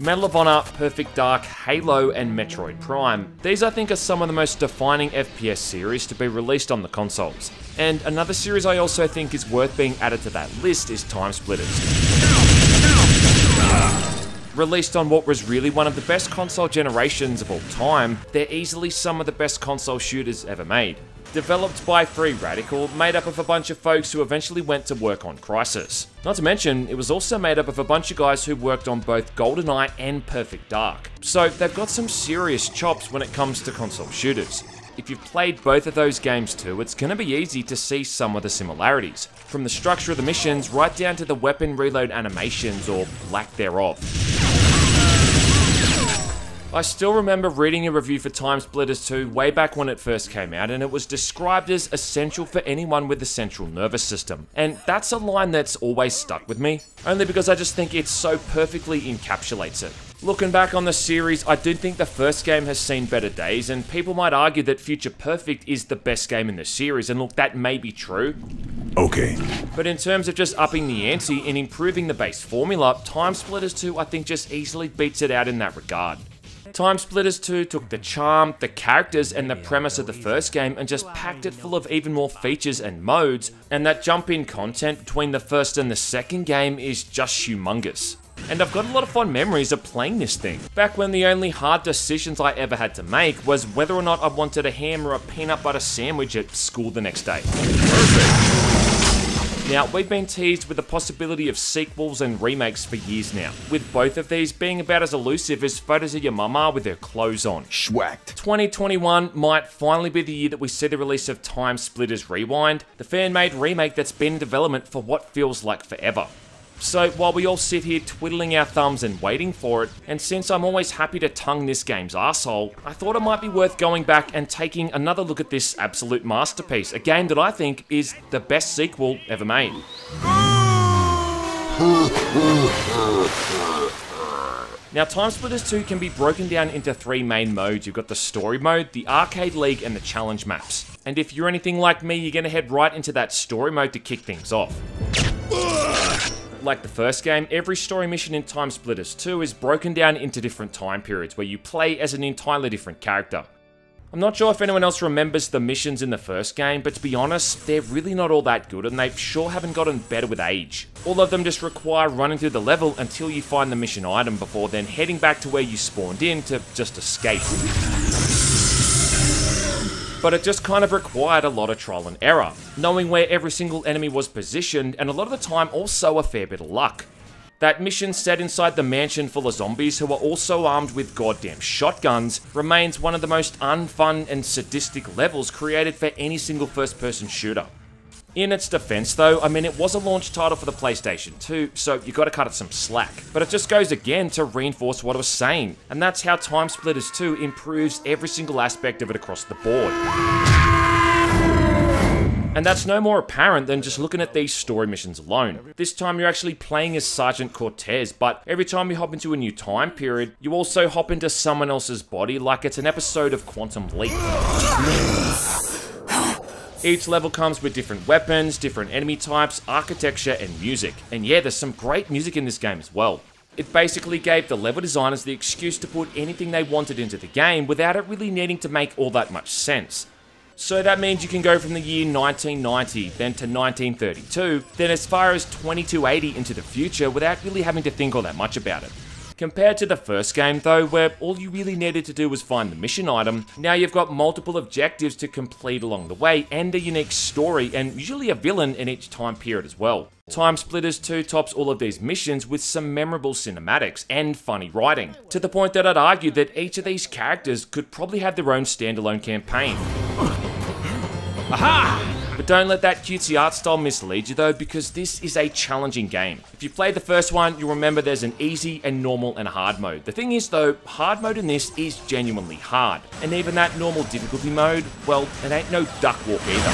Medal of Honor, Perfect Dark, Halo, and Metroid Prime. These I think are some of the most defining FPS series to be released on the consoles. And another series I also think is worth being added to that list is Timesplitters. Released on what was really one of the best console generations of all time, they're easily some of the best console shooters ever made. Developed by Free Radical, made up of a bunch of folks who eventually went to work on Crysis. Not to mention, it was also made up of a bunch of guys who worked on both GoldenEye and Perfect Dark. So they've got some serious chops when it comes to console shooters. If you've played both of those games too, it's going to be easy to see some of the similarities. From the structure of the missions, right down to the weapon reload animations, or lack thereof. I still remember reading a review for Timesplitters 2 way back when it first came out, and it was described as essential for anyone with a central nervous system. And that's a line that's always stuck with me, only because I just think it so perfectly encapsulates it. Looking back on the series, I do think the first game has seen better days, and people might argue that Future Perfect is the best game in the series, and look, that may be true. Okay. But in terms of just upping the ante and improving the base formula, Timesplitters 2 I think just easily beats it out in that regard. Timesplitters 2 took the charm, the characters, and the premise of the first game and just packed it full of even more features and modes, and that jump in content between the first and the second game is just humongous. And I've got a lot of fond memories of playing this thing, back when the only hard decisions I ever had to make was whether or not I wanted a ham or a peanut butter sandwich at school the next day. Perfect! Now, we've been teased with the possibility of sequels and remakes for years now, with both of these being about as elusive as photos of your mama with her clothes on. Schwacked. 2021 might finally be the year that we see the release of Timesplitters Rewind, the fan-made remake that's been in development for what feels like forever. So while we all sit here twiddling our thumbs and waiting for it, and since I'm always happy to tongue this game's arsehole, I thought it might be worth going back and taking another look at this absolute masterpiece, a game that I think is the best sequel ever made. Now, Timesplitters 2 can be broken down into three main modes. You've got the story mode, the arcade league, and the challenge maps. And if you're anything like me, you're gonna head right into that story mode to kick things off. Like the first game, every story mission in Timesplitters 2 is broken down into different time periods where you play as an entirely different character. I'm not sure if anyone else remembers the missions in the first game, but to be honest, they're really not all that good and they sure haven't gotten better with age. All of them just require running through the level until you find the mission item before then heading back to where you spawned in to just escape. But it just kind of required a lot of trial and error, knowing where every single enemy was positioned, and a lot of the time also a fair bit of luck. That mission set inside the mansion full of zombies who are also armed with goddamn shotguns remains one of the most unfun and sadistic levels created for any single first-person shooter. In its defense though, I mean it was a launch title for the PlayStation 2, so you gotta cut it some slack. But it just goes again to reinforce what I was saying, and that's how Timesplitters 2 improves every single aspect of it across the board. And that's no more apparent than just looking at these story missions alone. This time you're actually playing as Sergeant Cortez, but every time you hop into a new time period, you also hop into someone else's body like it's an episode of Quantum Leap. Each level comes with different weapons, different enemy types, architecture, and music. And yeah, there's some great music in this game as well. It basically gave the level designers the excuse to put anything they wanted into the game without it really needing to make all that much sense. So that means you can go from the year 1990, then to 1932, then as far as 2280 into the future without really having to think all that much about it. Compared to the first game though, where all you really needed to do was find the mission item, now you've got multiple objectives to complete along the way and a unique story and usually a villain in each time period as well. Timesplitters 2 tops all of these missions with some memorable cinematics and funny writing, to the point that I'd argue that each of these characters could probably have their own standalone campaign. Aha! But don't let that cutesy art style mislead you though, because this is a challenging game. If you played the first one, you'll remember there's an easy and normal and hard mode. The thing is though, hard mode in this is genuinely hard. And even that normal difficulty mode, well, it ain't no duck walk either.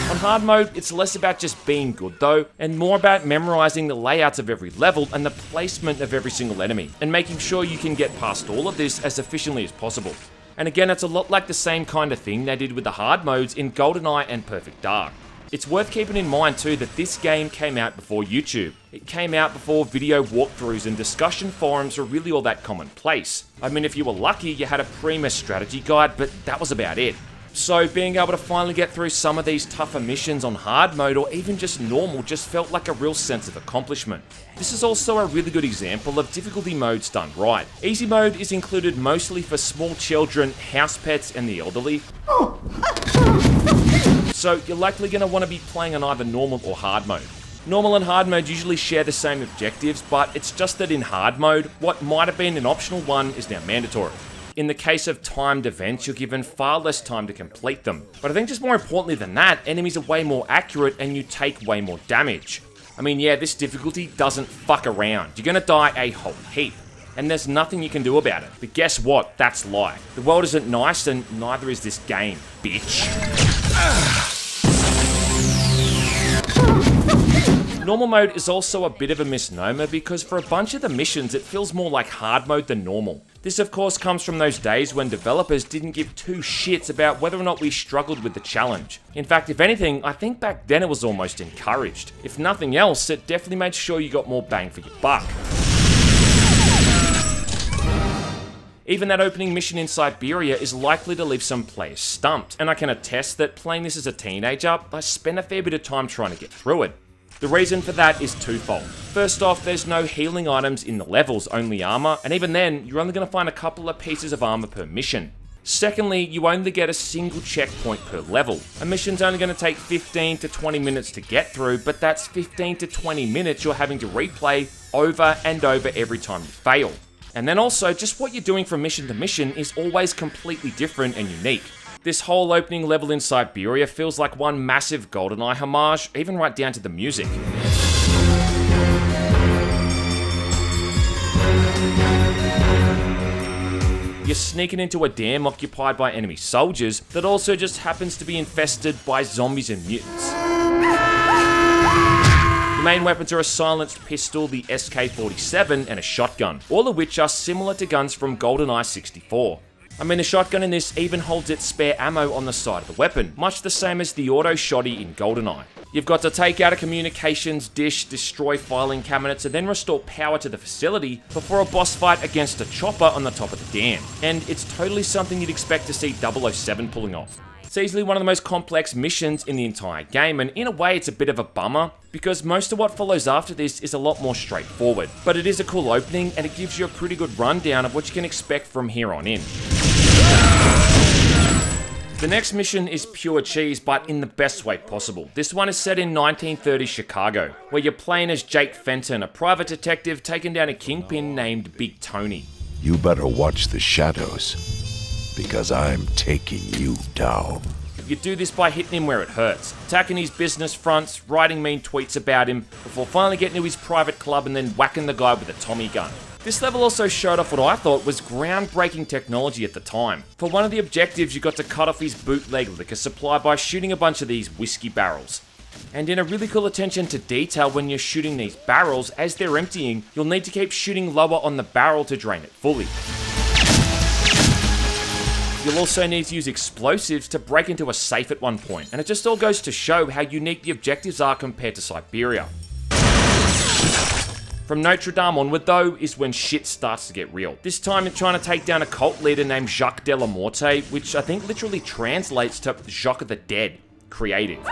On hard mode, it's less about just being good though, and more about memorizing the layouts of every level and the placement of every single enemy, and making sure you can get past all of this as efficiently as possible. And again, it's a lot like the same kind of thing they did with the hard modes in GoldenEye and Perfect Dark. It's worth keeping in mind too that this game came out before YouTube. It came out before video walkthroughs and discussion forums were really all that commonplace. I mean, if you were lucky, you had a premise strategy guide, but that was about it. So being able to finally get through some of these tougher missions on hard mode or even just normal just felt like a real sense of accomplishment. This is also a really good example of difficulty modes done right. Easy mode is included mostly for small children, house pets and the elderly. So you're likely going to want to be playing on either normal or hard mode. Normal and hard mode usually share the same objectives, but it's just that in hard mode, what might have been an optional one is now mandatory. In the case of timed events, you're given far less time to complete them. But I think just more importantly than that, enemies are way more accurate and you take way more damage. I mean, yeah, this difficulty doesn't fuck around. You're gonna die a whole heap. And there's nothing you can do about it. But guess what? That's life. The world isn't nice and neither is this game, bitch. Normal mode is also a bit of a misnomer because for a bunch of the missions it feels more like hard mode than normal. This of course comes from those days when developers didn't give two shits about whether or not we struggled with the challenge. In fact, if anything, I think back then it was almost encouraged. If nothing else, it definitely made sure you got more bang for your buck. Even that opening mission in Siberia is likely to leave some players stumped, and I can attest that playing this as a teenager, I spent a fair bit of time trying to get through it. The reason for that is twofold. First off, there's no healing items in the levels, only armor, and even then, you're only going to find a couple of pieces of armor per mission. Secondly, you only get a single checkpoint per level. A mission's only going to take 15 to 20 minutes to get through, but that's 15 to 20 minutes you're having to replay over and over every time you fail. And then also, just what you're doing from mission to mission is always completely different and unique. This whole opening level in Siberia feels like one massive GoldenEye homage, even right down to the music. You're sneaking into a dam occupied by enemy soldiers that also just happens to be infested by zombies and mutants. The main weapons are a silenced pistol, the SK-47, and a shotgun, all of which are similar to guns from GoldenEye 64. I mean, the shotgun in this even holds its spare ammo on the side of the weapon, much the same as the auto shotty in GoldenEye. You've got to take out a communications dish, destroy filing cabinets, and then restore power to the facility before a boss fight against a chopper on the top of the dam. And it's totally something you'd expect to see 007 pulling off. It's easily one of the most complex missions in the entire game, and in a way it's a bit of a bummer, because most of what follows after this is a lot more straightforward. But it is a cool opening, and it gives you a pretty good rundown of what you can expect from here on in. The next mission is pure cheese, but in the best way possible. This one is set in 1930s Chicago, where you're playing as Jake Fenton, a private detective taking down a kingpin named Big Tony. You better watch the shadows, because I'm taking you down. You do this by hitting him where it hurts, attacking his business fronts, writing mean tweets about him, before finally getting to his private club and then whacking the guy with a Tommy gun. This level also showed off what I thought was groundbreaking technology at the time. For one of the objectives, you got to cut off his bootleg liquor supply by shooting a bunch of these whiskey barrels. And in a really cool attention to detail when you're shooting these barrels, as they're emptying, you'll need to keep shooting lower on the barrel to drain it fully. You'll also need to use explosives to break into a safe at one point, and it just all goes to show how unique the objectives are compared to Siberia. From Notre Dame onward though, is when shit starts to get real. This time you're trying to take down a cult leader named Jacques de la Morte, which I think literally translates to Jacques the Dead. Creative.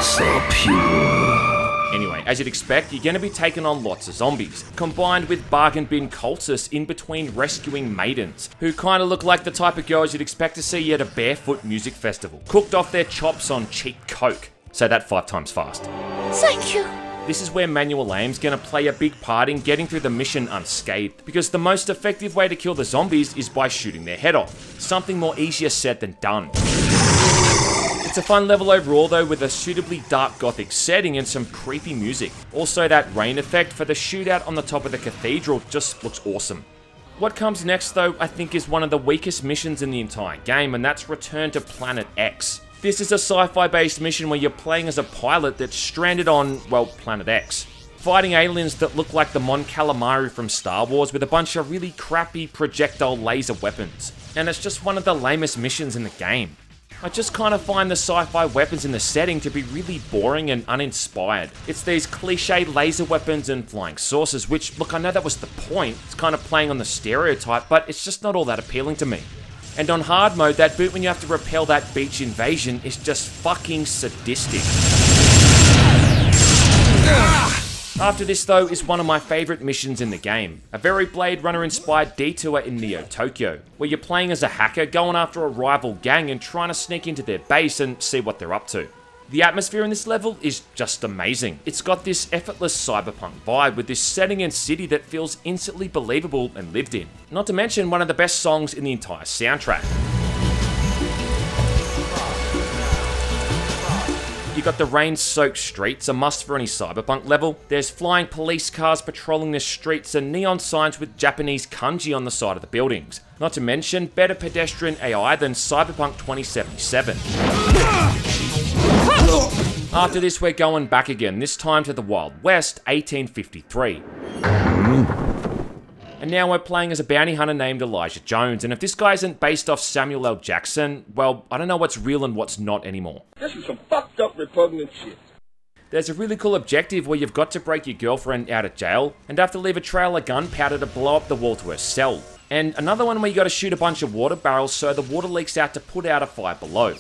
So pure. Anyway, as you'd expect, you're going to be taking on lots of zombies, combined with bargain bin cultists in between rescuing maidens, who kind of look like the type of girls you'd expect to see at a barefoot music festival, cooked off their chops on cheap coke. Say that 5 times fast. Thank you. This is where manual aim's going to play a big part in getting through the mission unscathed, because the most effective way to kill the zombies is by shooting their head off. Something more easier said than done. It's a fun level overall though, with a suitably dark gothic setting and some creepy music. Also, that rain effect for the shootout on the top of the cathedral just looks awesome. What comes next though, I think is one of the weakest missions in the entire game, and that's Return to Planet X. This is a sci-fi based mission where you're playing as a pilot that's stranded on, well, Planet X, fighting aliens that look like the Mon Calamari from Star Wars with a bunch of really crappy projectile laser weapons. And it's just one of the lamest missions in the game. I just kind of find the sci-fi weapons in the setting to be really boring and uninspired. It's these cliche laser weapons and flying saucers, which, look, I know that was the point, it's kind of playing on the stereotype, but it's just not all that appealing to me. And on hard mode, that bit when you have to repel that beach invasion is just fucking sadistic. After this though is one of my favourite missions in the game, a very Blade Runner inspired detour in Neo Tokyo, where you're playing as a hacker going after a rival gang and trying to sneak into their base and see what they're up to. The atmosphere in this level is just amazing. It's got this effortless cyberpunk vibe with this setting and city that feels instantly believable and lived in. Not to mention one of the best songs in the entire soundtrack. You got the rain-soaked streets, a must for any cyberpunk level. There's flying police cars patrolling the streets and neon signs with Japanese kanji on the side of the buildings. Not to mention better pedestrian AI than Cyberpunk 2077. After this, we're going back again, this time to the Wild West, 1853. And now we're playing as a bounty hunter named Elijah Jones, and if this guy isn't based off Samuel L. Jackson, well, I don't know what's real and what's not anymore. This is some fucked up repugnant shit. There's a really cool objective where you've got to break your girlfriend out of jail, and have to leave a trail of gunpowder to blow up the wall to her cell. And another one where you got to shoot a bunch of water barrels so the water leaks out to put out a fire below.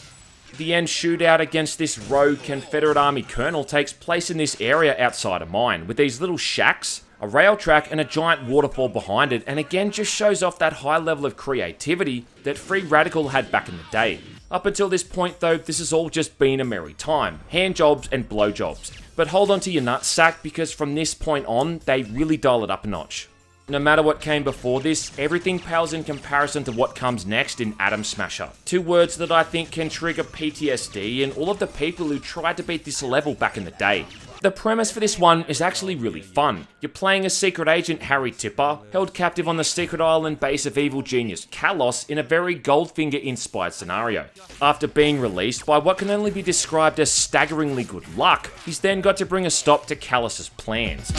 The end shootout against this rogue Confederate Army colonel takes place in this area outside of mine, with these little shacks, a rail track and a giant waterfall behind it, and again just shows off that high level of creativity that Free Radical had back in the day. Up until this point though, this has all just been a merry time, hand jobs and blow jobs. But hold on to your nutsack, because from this point on, they really dial it up a notch. No matter what came before this, everything pales in comparison to what comes next in Atom Smasher. Two words that I think can trigger PTSD in all of the people who tried to beat this level back in the day. The premise for this one is actually really fun. You're playing as secret agent Harry Tipper, held captive on the secret island base of evil genius Kalos in a very Goldfinger-inspired scenario. After being released by what can only be described as staggeringly good luck, he's then got to bring a stop to Kalos's plans.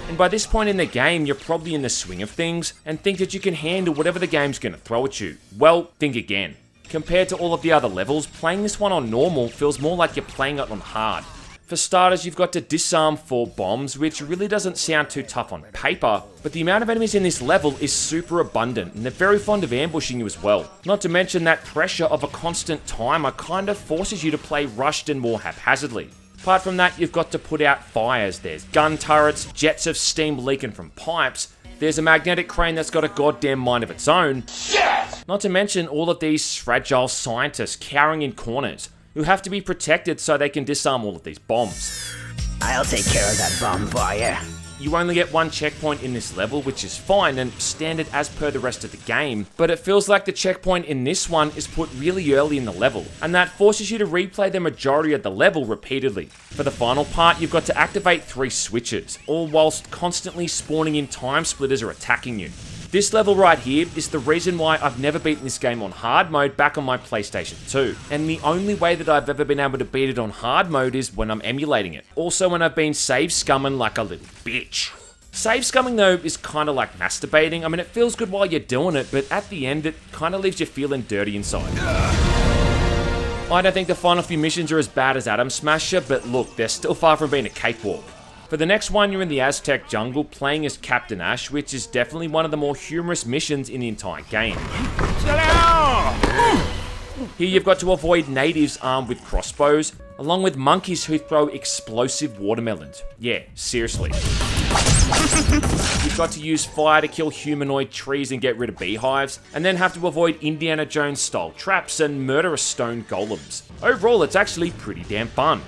And by this point in the game, you're probably in the swing of things and think that you can handle whatever the game's gonna throw at you. Well, think again. Compared to all of the other levels, playing this one on normal feels more like you're playing it on hard. For starters, you've got to disarm 4 bombs, which really doesn't sound too tough on paper, but the amount of enemies in this level is super abundant, and they're very fond of ambushing you as well. Not to mention that pressure of a constant timer kind of forces you to play rushed and more haphazardly. Apart from that, you've got to put out fires. There's gun turrets, jets of steam leaking from pipes, there's a magnetic crane that's got a goddamn mind of its own. Shit! Not to mention all of these fragile scientists cowering in corners, who have to be protected so they can disarm all of these bombs. I'll take care of that bomb for you. You only get 1 checkpoint in this level, which is fine and standard as per the rest of the game, but it feels like the checkpoint in this one is put really early in the level, and that forces you to replay the majority of the level repeatedly. For the final part, you've got to activate 3 switches, all whilst constantly spawning in Timesplitters or attacking you. This level right here is the reason why I've never beaten this game on hard mode back on my PlayStation 2. And the only way that I've ever been able to beat it on hard mode is when I'm emulating it. Also when I've been save scumming like a little bitch. Save scumming though is kind of like masturbating. I mean, it feels good while you're doing it, but at the end it kind of leaves you feeling dirty inside. I don't think the final few missions are as bad as Atom Smasher, but look, they're still far from being a cakewalk. For the next one, you're in the Aztec jungle playing as Captain Ash, which is definitely one of the more humorous missions in the entire game. Here you've got to avoid natives armed with crossbows, along with monkeys who throw explosive watermelons. Yeah, seriously. You've got to use fire to kill humanoid trees and get rid of beehives, and then have to avoid Indiana Jones style traps and murderous stone golems. Overall, it's actually pretty damn fun.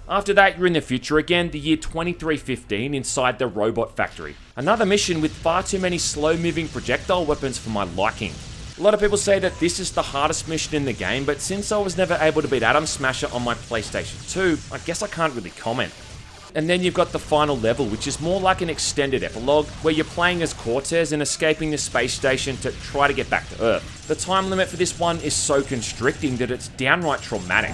After that, you're in the future again, the year 2315 inside the robot factory. Another mission with far too many slow-moving projectile weapons for my liking. A lot of people say that this is the hardest mission in the game, but since I was never able to beat Atom Smasher on my PlayStation 2, I guess I can't really comment. And then you've got the final level, which is more like an extended epilogue, where you're playing as Cortez and escaping the space station to try to get back to Earth. The time limit for this one is so constricting that it's downright traumatic.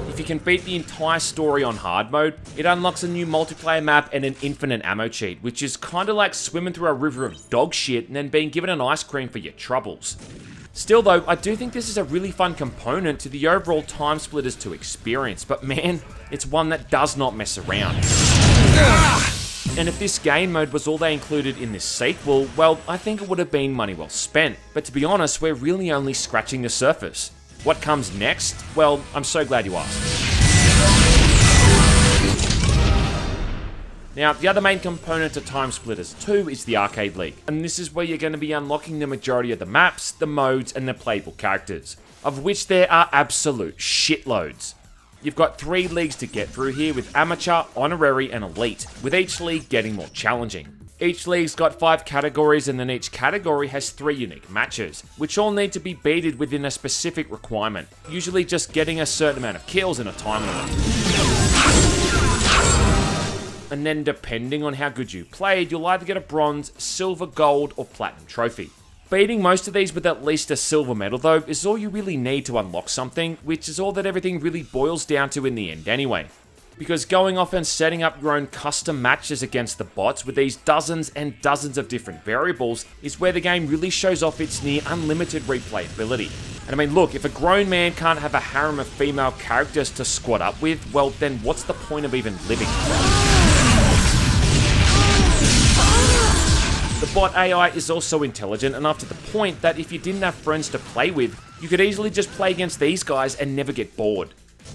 If you can beat the entire story on hard mode, it unlocks a new multiplayer map and an infinite ammo cheat, which is kinda like swimming through a river of dog shit and then being given an ice cream for your troubles. Still though, I do think this is a really fun component to the overall Timesplitters 2 experience, but man, it's one that does not mess around. And if this game mode was all they included in this sequel, well, I think it would have been money well spent. But to be honest, we're really only scratching the surface. What comes next? Well, I'm so glad you asked. Now, the other main component to Timesplitters 2 is the Arcade League, and this is where you're going to be unlocking the majority of the maps, the modes, and the playable characters, of which there are absolute shitloads. You've got 3 leagues to get through here with Amateur, Honorary, and Elite, with each league getting more challenging. Each league's got 5 categories, and then each category has 3 unique matches, which all need to be beated within a specific requirement, usually just getting a certain amount of kills in a time limit. And then depending on how good you played, you'll either get a bronze, silver, gold, or platinum trophy. Beating most of these with at least a silver medal though is all you really need to unlock something, which is all that everything really boils down to in the end anyway. Because going off and setting up your own custom matches against the bots with these dozens and dozens of different variables is where the game really shows off its near unlimited replayability. And I mean look, if a grown man can't have a harem of female characters to squad up with, well then what's the point of even living? The bot AI is also intelligent enough to the point that if you didn't have friends to play with, you could easily just play against these guys and never get bored.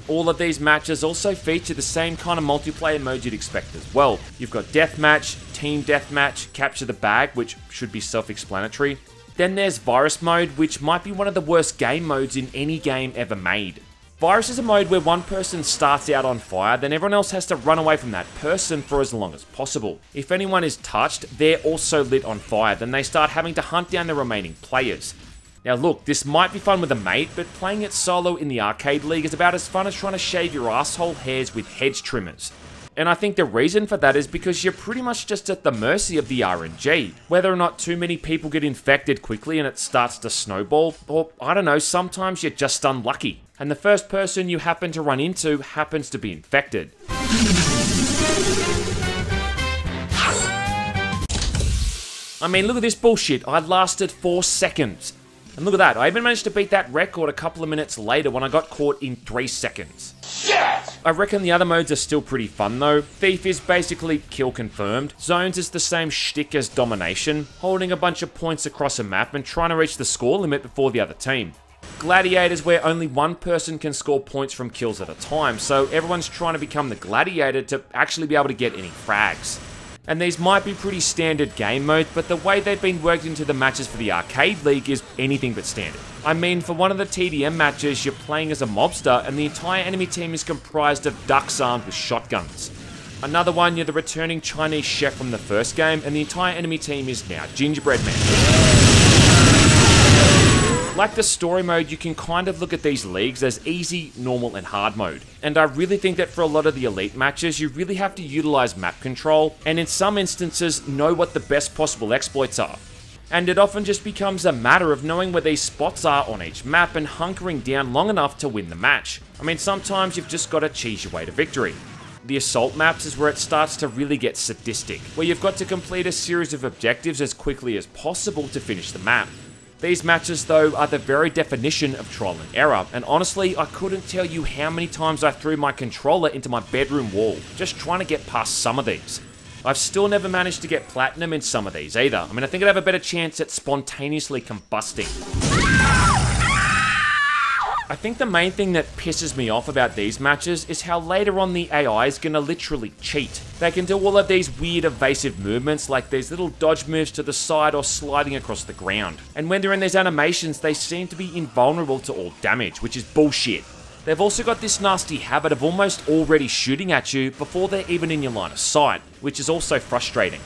All of these matches also feature the same kind of multiplayer mode you'd expect as well. You've got Deathmatch, Team Deathmatch, Capture the Bag, which should be self-explanatory. Then there's Virus Mode, which might be one of the worst game modes in any game ever made. Virus is a mode where one person starts out on fire, then everyone else has to run away from that person for as long as possible. If anyone is touched, they're also lit on fire, then they start having to hunt down the remaining players. Now look, this might be fun with a mate, but playing it solo in the Arcade League is about as fun as trying to shave your asshole hairs with hedge trimmers. And I think the reason for that is because you're pretty much just at the mercy of the RNG. Whether or not too many people get infected quickly and it starts to snowball, or I don't know, sometimes you're just unlucky. And the first person you happen to run into happens to be infected. I mean, look at this bullshit. I lasted 4 seconds. And look at that, I even managed to beat that record a couple of minutes later when I got caught in 3 seconds. Shit! I reckon the other modes are still pretty fun though. Thief is basically kill confirmed. Zones is the same shtick as Domination, holding a bunch of points across a map and trying to reach the score limit before the other team. Gladiators where only one person can score points from kills at a time, so everyone's trying to become the gladiator to actually be able to get any frags. And these might be pretty standard game modes, but the way they've been worked into the matches for the Arcade League is anything but standard. I mean, for one of the TDM matches, you're playing as a mobster and the entire enemy team is comprised of ducks armed with shotguns. Another one, you're the returning Chinese chef from the first game and the entire enemy team is now gingerbread men. Like the story mode, you can kind of look at these leagues as easy, normal, and hard mode. And I really think that for a lot of the elite matches, you really have to utilize map control, and in some instances, know what the best possible exploits are. And it often just becomes a matter of knowing where these spots are on each map and hunkering down long enough to win the match. I mean, sometimes you've just got to cheese your way to victory. The assault maps is where it starts to really get sadistic, where you've got to complete a series of objectives as quickly as possible to finish the map. These matches though are the very definition of trial and error, and honestly I couldn't tell you how many times I threw my controller into my bedroom wall, just trying to get past some of these. I've still never managed to get platinum in some of these either. I mean, I think I'd have a better chance at spontaneously combusting. I think the main thing that pisses me off about these matches is how later on the AI is gonna literally cheat. They can do all of these weird evasive movements like these little dodge moves to the side or sliding across the ground. And when they're in these animations, they seem to be invulnerable to all damage, which is bullshit. They've also got this nasty habit of almost already shooting at you before they're even in your line of sight, which is also frustrating.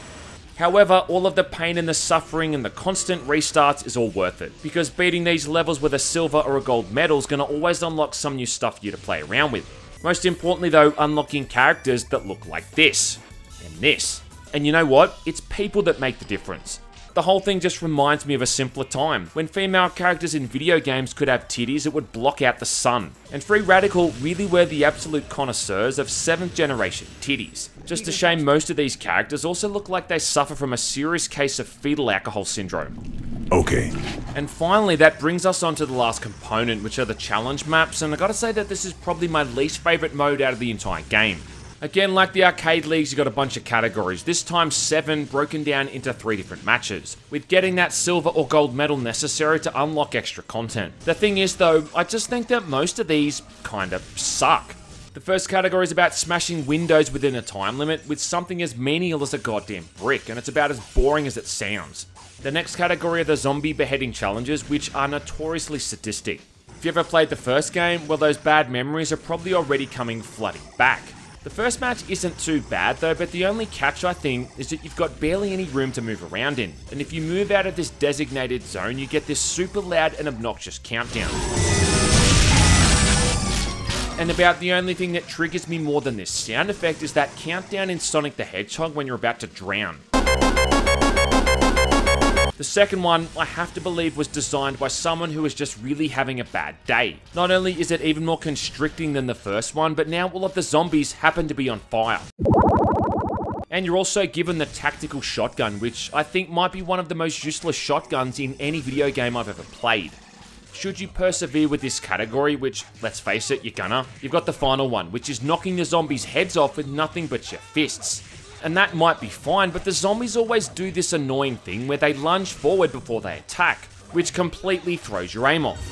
However, all of the pain and the suffering and the constant restarts is all worth it, because beating these levels with a silver or a gold medal is going to always unlock some new stuff for you to play around with. Most importantly though, unlocking characters that look like this, and this. And you know what? It's people that make the difference. The whole thing just reminds me of a simpler time, when female characters in video games could have titties that would block out the sun. And Free Radical really were the absolute connoisseurs of 7th generation titties. Just a shame most of these characters also look like they suffer from a serious case of fetal alcohol syndrome. Okay. And finally, that brings us on to the last component, which are the challenge maps, and I gotta say that this is probably my least favourite mode out of the entire game. Again, like the arcade leagues, you got a bunch of categories, this time 7 broken down into 3 different matches, with getting that silver or gold medal necessary to unlock extra content. The thing is though, I just think that most of these kinda suck. The first category is about smashing windows within a time limit with something as menial as a goddamn brick, and it's about as boring as it sounds. The next category are the zombie beheading challenges, which are notoriously sadistic. If you ever played the first game, well, those bad memories are probably already coming flooding back. The first match isn't too bad though, but the only catch I think is that you've got barely any room to move around in, and if you move out of this designated zone, you get this super loud and obnoxious countdown. And about the only thing that triggers me more than this sound effect is that countdown in Sonic the Hedgehog when you're about to drown. The second one, I have to believe, was designed by someone who was just really having a bad day. Not only is it even more constricting than the first one, but now all of the zombies happen to be on fire. And you're also given the tactical shotgun, which I think might be one of the most useless shotguns in any video game I've ever played. Should you persevere with this category, which, let's face it, you're gonna, you've got the final one, which is knocking the zombies' heads off with nothing but your fists. And that might be fine, but the zombies always do this annoying thing where they lunge forward before they attack, which completely throws your aim off.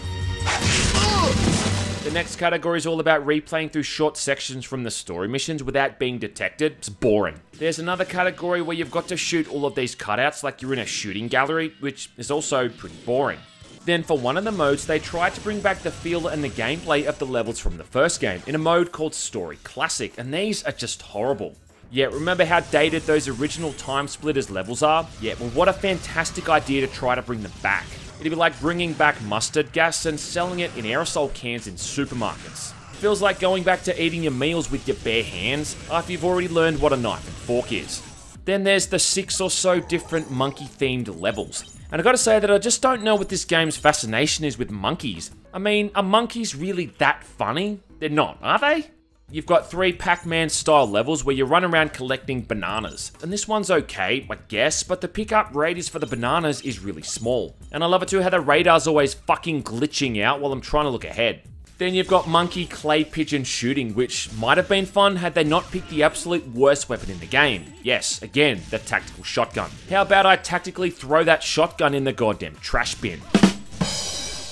The next category is all about replaying through short sections from the story missions without being detected. It's boring. There's another category where you've got to shoot all of these cutouts like you're in a shooting gallery, which is also pretty boring. Then for one of the modes, they tried to bring back the feel and the gameplay of the levels from the first game in a mode called Story Classic, and these are just horrible. Yeah, remember how dated those original Timesplitters levels are? Yeah, well, what a fantastic idea to try to bring them back. It'd be like bringing back mustard gas and selling it in aerosol cans in supermarkets. Feels like going back to eating your meals with your bare hands after you've already learned what a knife and fork is. Then there's the 6 or so different monkey-themed levels. And I gotta say that I just don't know what this game's fascination is with monkeys. I mean, are monkeys really that funny? They're not, are they? You've got 3 Pac-Man style levels where you run around collecting bananas. And this one's okay, I guess, but the pickup radius for the bananas is really small. And I love it too how the radar's always fucking glitching out while I'm trying to look ahead. Then you've got monkey clay pigeon shooting, which might have been fun had they not picked the absolute worst weapon in the game. Yes, again, the tactical shotgun. How about I tactically throw that shotgun in the goddamn trash bin?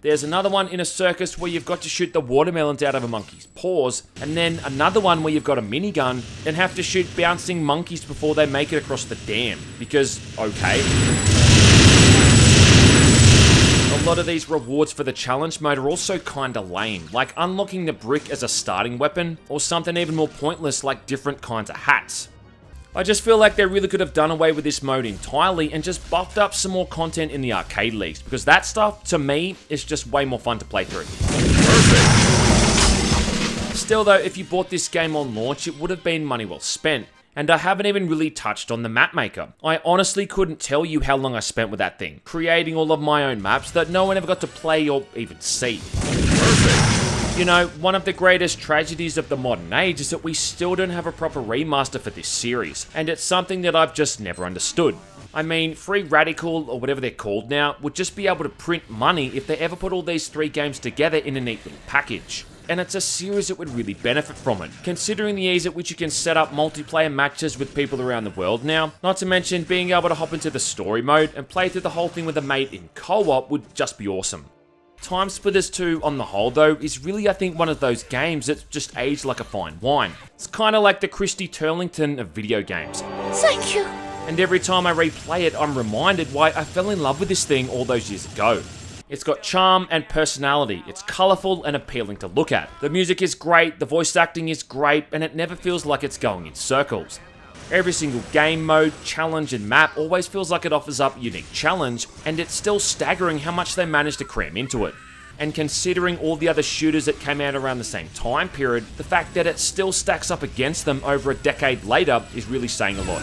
There's another one in a circus where you've got to shoot the watermelons out of a monkey's paws, and then another one where you've got a minigun and have to shoot bouncing monkeys before they make it across the dam. Because, okay. A lot of these rewards for the challenge mode are also kinda lame, like unlocking the brick as a starting weapon, or something even more pointless like different kinds of hats. I just feel like they really could have done away with this mode entirely and just buffed up some more content in the arcade leagues, because that stuff, to me, is just way more fun to play through. Perfect. Still though, if you bought this game on launch, it would have been money well spent. And I haven't even really touched on the map maker. I honestly couldn't tell you how long I spent with that thing, creating all of my own maps that no one ever got to play or even see. Perfect. You know, one of the greatest tragedies of the modern age is that we still don't have a proper remaster for this series, and it's something that I've just never understood. I mean, Free Radical, or whatever they're called now, would just be able to print money if they ever put all these 3 games together in a neat little package. And it's a series that would really benefit from it, considering the ease at which you can set up multiplayer matches with people around the world now, not to mention being able to hop into the story mode and play through the whole thing with a mate in co-op would just be awesome. Timesplitters 2, on the whole though, is really I think one of those games that's just aged like a fine wine. It's kinda like the Christy Turlington of video games. Thank you. And every time I replay it, I'm reminded why I fell in love with this thing all those years ago. It's got charm and personality, it's colourful and appealing to look at. The music is great, the voice acting is great, and it never feels like it's going in circles. Every single game mode, challenge and map always feels like it offers up a unique challenge, and it's still staggering how much they managed to cram into it. And considering all the other shooters that came out around the same time period, the fact that it still stacks up against them over a decade later is really saying a lot.